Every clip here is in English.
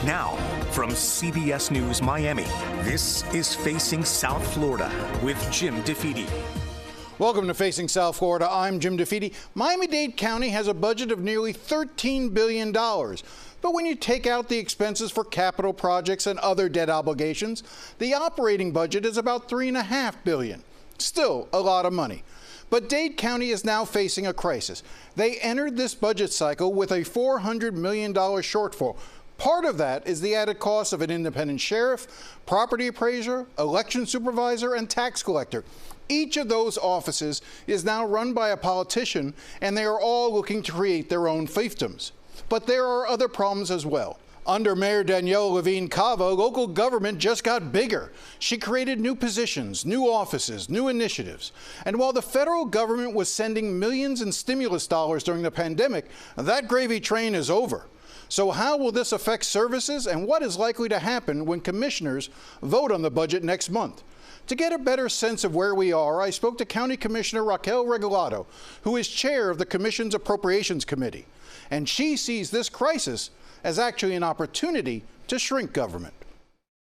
Now, from CBS News Miami, this is Facing South Florida with Jim DeFede. Welcome to Facing South Florida. I'm Jim DeFede. Miami-Dade County has a budget of nearly $13 billion. But when you take out the expenses for capital projects and other debt obligations, the operating budget is about $3.5 billion. Still a lot of money. But Dade County is now facing a crisis. They entered this budget cycle with a $400 million shortfall. Part of that is the added cost of an independent sheriff, property appraiser, election supervisor, and tax collector. Each of those offices is now run by a politician, and they are all looking to create their own fiefdoms. But there are other problems as well. Under Mayor Danielle Levine-Cava, local government just got bigger. She created new positions, new offices, new initiatives. And while the federal government was sending millions in stimulus dollars during the pandemic, that gravy train is over. So how will this affect services, and what is likely to happen when commissioners vote on the budget next month? To get a better sense of where we are, I spoke to County Commissioner Raquel Regalado, who is chair of the Commission's Appropriations Committee. And she sees this crisis as actually an opportunity to shrink government.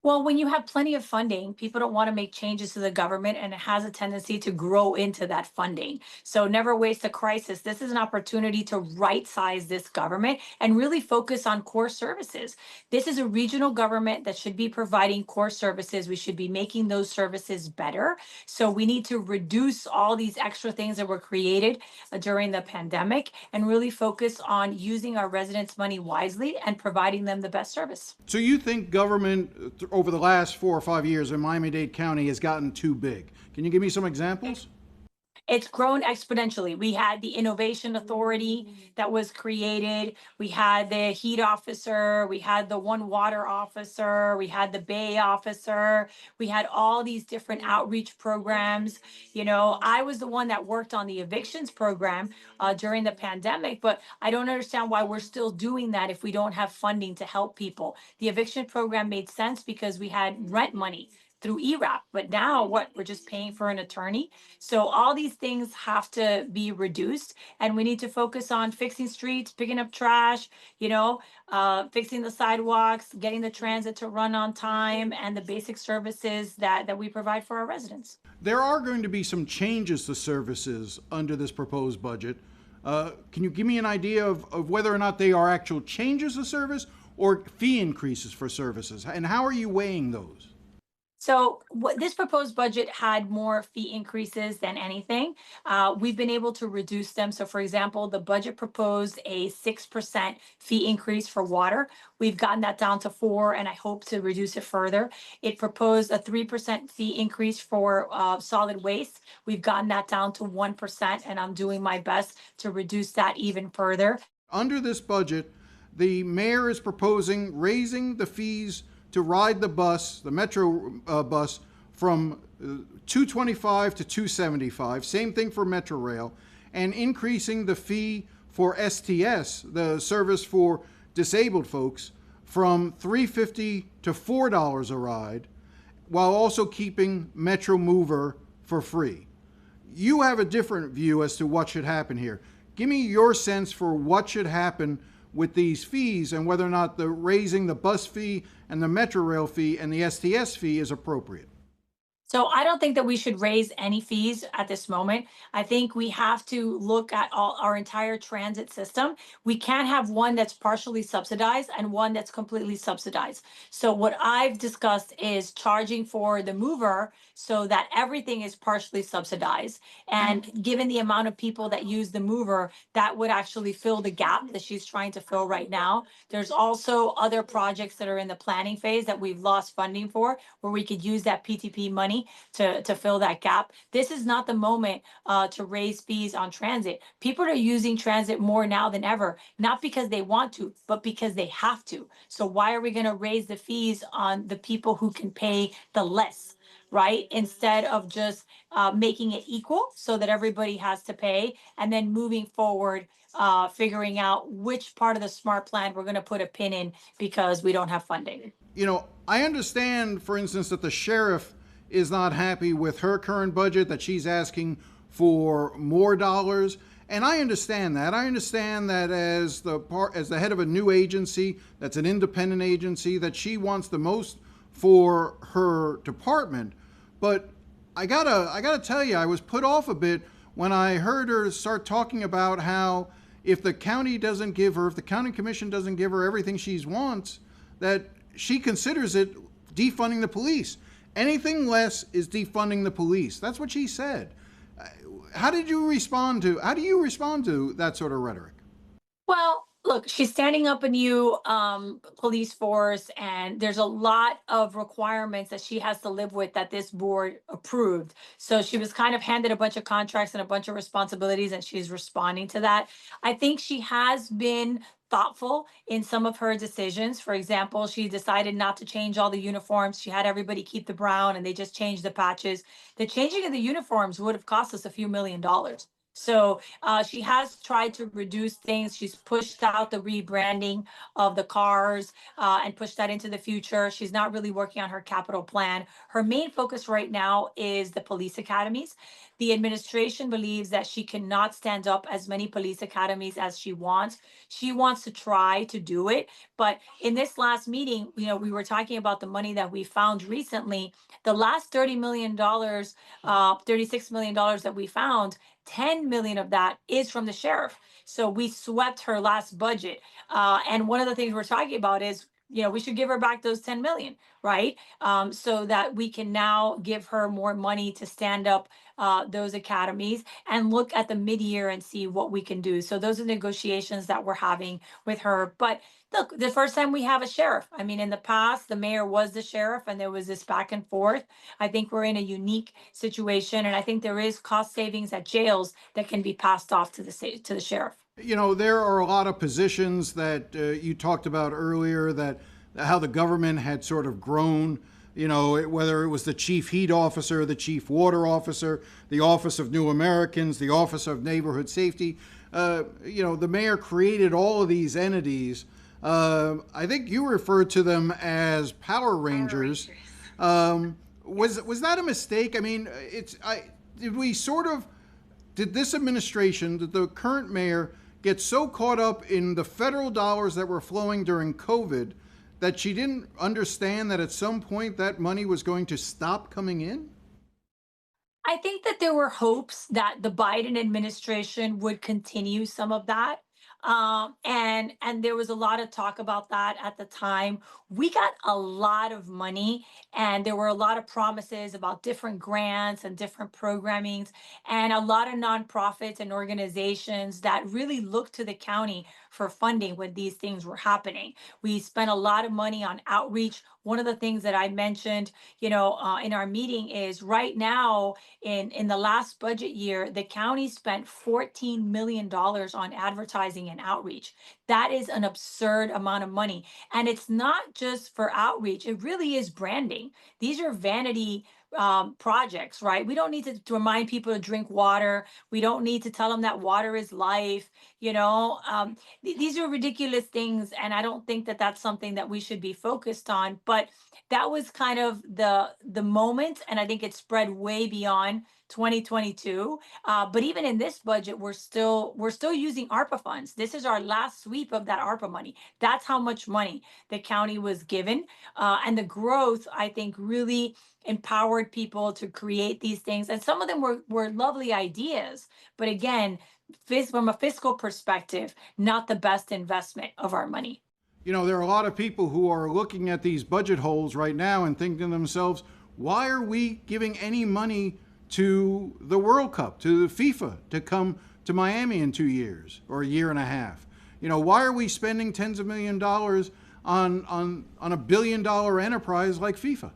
Well, when you have plenty of funding, people don't want to make changes to the government, and it has a tendency to grow into that funding. So never waste a crisis. This is an opportunity to right-size this government and really focus on core services. This is a regional government that should be providing core services. We should be making those services better. So we need to reduce all these extra things that were created during the pandemic and really focus on using our residents' money wisely and providing them the best service. So you think government over the last 4 or 5 years in Miami-Dade County has gotten too big? Can you give me some examples? It's grown exponentially. We had the Innovation Authority that was created. We had the heat officer. We had the one water officer. We had the bay officer. We had all these different outreach programs. You know, I was the one that worked on the evictions program during the pandemic, but I don't understand why we're still doing that if we don't have funding to help people. The eviction program made sense because we had rent money through ERAP, but now what? We're just paying for an attorney. So all these things have to be reduced, and we need to focus on fixing streets, picking up trash, fixing the sidewalks, getting the transit to run on time, and the basic services that we provide for our residents. There are going to be some changes to services under this proposed budget. Can you give me an idea of whether or not they are actual changes to service or fee increases for services? And how are you weighing those? So this proposed budget had more fee increases than anything. We've been able to reduce them. So for example, the budget proposed a 6% fee increase for water. We've gotten that down to 4%, and I hope to reduce it further. It proposed a 3% fee increase for solid waste. We've gotten that down to 1%, and I'm doing my best to reduce that even further. Under this budget, the mayor is proposing raising the fees to ride the bus, the Metro bus, from $225 to $275, same thing for Metro Rail, and increasing the fee for STS, the service for disabled folks, from $3.50 to $4 a ride, while also keeping Metro Mover for free. You have a different view as to what should happen here. Give me your sense for what should happen with these fees and whether or not the raising the bus fee and the Metro Rail fee and the STS fee is appropriate. So I don't think that we should raise any fees at this moment. I think we have to look at our entire transit system. We can't have one that's partially subsidized and one that's completely subsidized. So what I've discussed is charging for the mover so that everything is partially subsidized. And given the amount of people that use the mover, that would actually fill the gap that she's trying to fill right now. There's also other projects that are in the planning phase that we've lost funding for, where we could use that PTP money to fill that gap. This is not the moment to raise fees on transit. People are using transit more now than ever, not because they want to, but because they have to. So why are we going to raise the fees on the people who can pay the less, right? Instead of just making it equal so that everybody has to pay, and then moving forward, figuring out which part of the SMART plan we're going to put a pin in because we don't have funding. You know, I understand, for instance, that the sheriff is not happy with her current budget, that she's asking for more dollars. And I understand that. I understand that as the head of a new agency, that's an independent agency, that she wants the most for her department. But I gotta tell you, I was put off a bit when I heard her start talking about how if the county doesn't give her, if the county commission doesn't give her everything she wants, that she considers it defunding the police. Anything less is defunding the police. That's what she said. How do you respond to that sort of rhetoric? Well, look, she's standing up a new police force, and there's a lot of requirements that she has to live with that this board approved. So she was kind of handed a bunch of contracts and a bunch of responsibilities, and she's responding to that. I think she has been thoughtful in some of her decisions. For example, she decided not to change all the uniforms. She had everybody keep the brown, and they just changed the patches. The changing of the uniforms would have cost us a few $1 million. So she has tried to reduce things. She's pushed out the rebranding of the cars and pushed that into the future. She's not really working on her capital plan. Her main focus right now is the police academies. The administration believes that she cannot stand up as many police academies as she wants. She wants to try to do it. But in this last meeting, we were talking about the money that we found recently. The last $30 million, $36 million that we found, 10 million of that is from the sheriff. So we swept her last budget. And one of the things we're talking about is, we should give her back those 10 million, right? So that we can now give her more money to stand up those academies and look at the mid-year and see what we can do. So those are negotiations that we're having with her. But look, the first time we have a sheriff. I mean, in the past, the mayor was the sheriff and there was this back and forth. I think we're in a unique situation, and I think there is cost savings at jails that can be passed off to the sheriff. There are a lot of positions that you talked about earlier, that how the government had sort of grown, whether it was the chief heat officer, the chief water officer, the Office of New Americans, the Office of Neighborhood Safety. The mayor created all of these entities. I think you referred to them as Power Rangers. Was that a mistake? I mean, did this administration, did the current mayor get so caught up in the federal dollars that were flowing during COVID that she didn't understand that at some point that money was going to stop coming in? I think that there were hopes that the Biden administration would continue some of that. And there was a lot of talk about that at the time. We got a lot of money, and there were a lot of promises about different grants and different programmings, and a lot of nonprofits and organizations that really looked to the county for funding when these things were happening. We spent a lot of money on outreach. One of the things that I mentioned, in our meeting is right now in the last budget year, the county spent $14 million on advertising and outreach. That is an absurd amount of money. And it's not just for outreach, it really is branding. These are vanity projects, right? We don't need to remind people to drink water. We don't need to tell them that water is life. These are ridiculous things, and I don't think that that's something that we should be focused on. But that was kind of the moment, and I think it spread way beyond 2022. But even in this budget, we're still using ARPA funds. This is our last sweep of that ARPA money. That's how much money the county was given, and the growth, I think, really empowered people to create these things. And some of them were lovely ideas, but again, from a fiscal perspective, not the best investment of our money. There are a lot of people who are looking at these budget holes right now and thinking to themselves, why are we giving any money to the World Cup, to FIFA, to come to Miami in 2 years or a year and a half? Why are we spending tens of millions of dollars on a $1 billion enterprise like FIFA?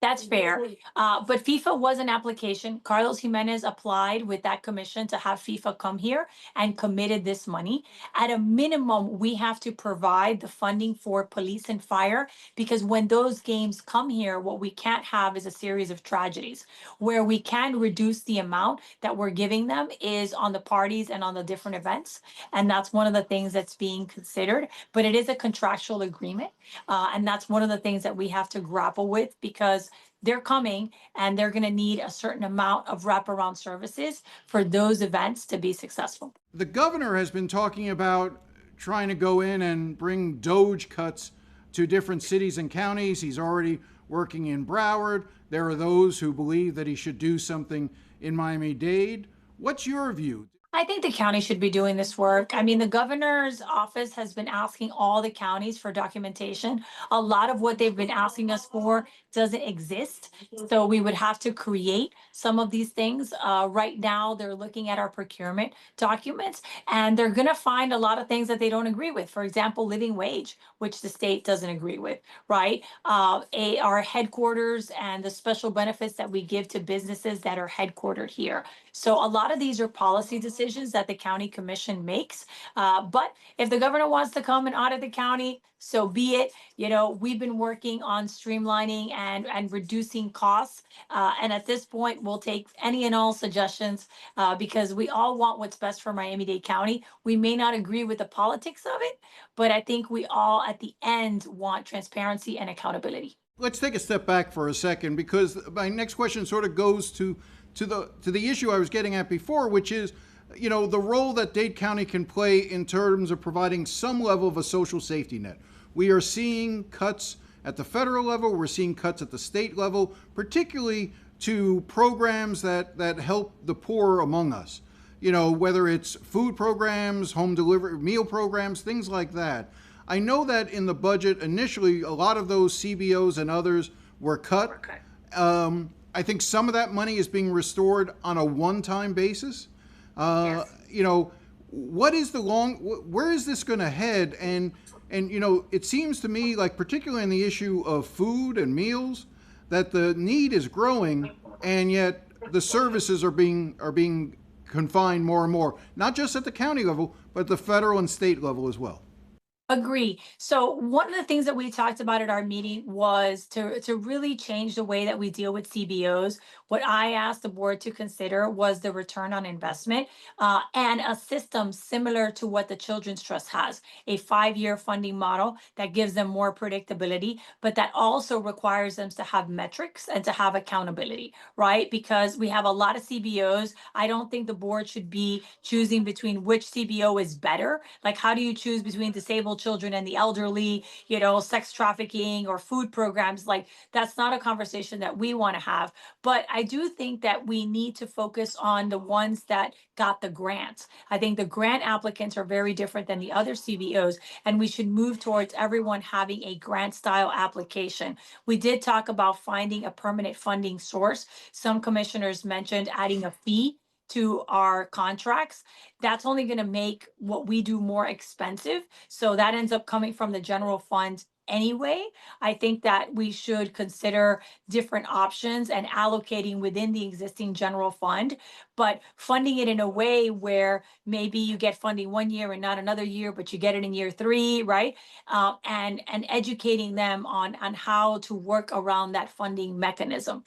That's fair. But FIFA was an application. Carlos Jimenez applied with that commission to have FIFA come here and committed this money. At a minimum, we have to provide the funding for police and fire, because when those games come here, what we can't have is a series of tragedies. Where we can reduce the amount that we're giving them is on the parties and on the different events. And that's one of the things that's being considered. But it is a contractual agreement. And that's one of the things that we have to grapple with, because they're coming and they're going to need a certain amount of wraparound services for those events to be successful. The governor has been talking about trying to go in and bring Doge cuts to different cities and counties. He's already working in Broward. There are those who believe that he should do something in Miami-Dade. What's your view? I think the county should be doing this work. I mean, the governor's office has been asking all the counties for documentation. A lot of what they've been asking us for doesn't exist. So we would have to create some of these things. Right now, they're looking at our procurement documents and they're going to find a lot of things that they don't agree with. For example, living wage, which the state doesn't agree with, right? Our headquarters and the special benefits that we give to businesses that are headquartered here. So a lot of these are policy decisions that the county commission makes. But if the governor wants to come and audit the county, so be it. You know, we've been working on streamlining and reducing costs. And at this point, we'll take any and all suggestions because we all want what's best for Miami-Dade County. We may not agree with the politics of it, but I think we all at the end want transparency and accountability. Let's take a step back for a second, because my next question sort of goes to the issue I was getting at before, which is, you know, the role that Dade County can play in terms of providing some level of a social safety net. We are seeing cuts at the federal level, we're seeing cuts at the state level, particularly to programs that help the poor among us. You know, whether it's food programs, home delivery, meal programs, things like that. I know that in the budget initially, a lot of those CBOs and others were cut. I think some of that money is being restored on a one-time basis. Yes. You know, what is where is this going to head? And you know, it seems to me like, particularly in the issue of food and meals, that the need is growing, and yet the services are being confined more and more, not just at the county level, but the federal and state level as well. Agree. So one of the things that we talked about at our meeting was to really change the way that we deal with CBOs. What I asked the board to consider was the return on investment and a system similar to what the Children's Trust has, a 5-year funding model that gives them more predictability, but that also requires them to have metrics and to have accountability, right? Because we have a lot of CBOs. I don't think the board should be choosing between which CBO is better. Like, how do you choose between disabled children and the elderly, you know, sex trafficking or food programs? Like, that's not a conversation that we want to have. But I do think that we need to focus on the ones that got the grants. I think the grant applicants are very different than the other CBOs, and we should move towards everyone having a grant style application. We did talk about finding a permanent funding source. Some commissioners mentioned adding a fee to our contracts. That's only going to make what we do more expensive. So that ends up coming from the general fund anyway. I think that we should consider different options and allocating within the existing general fund, but funding it in a way where maybe you get funding 1 year and not another year, but you get it in year 3, right? And educating them on how to work around that funding mechanism.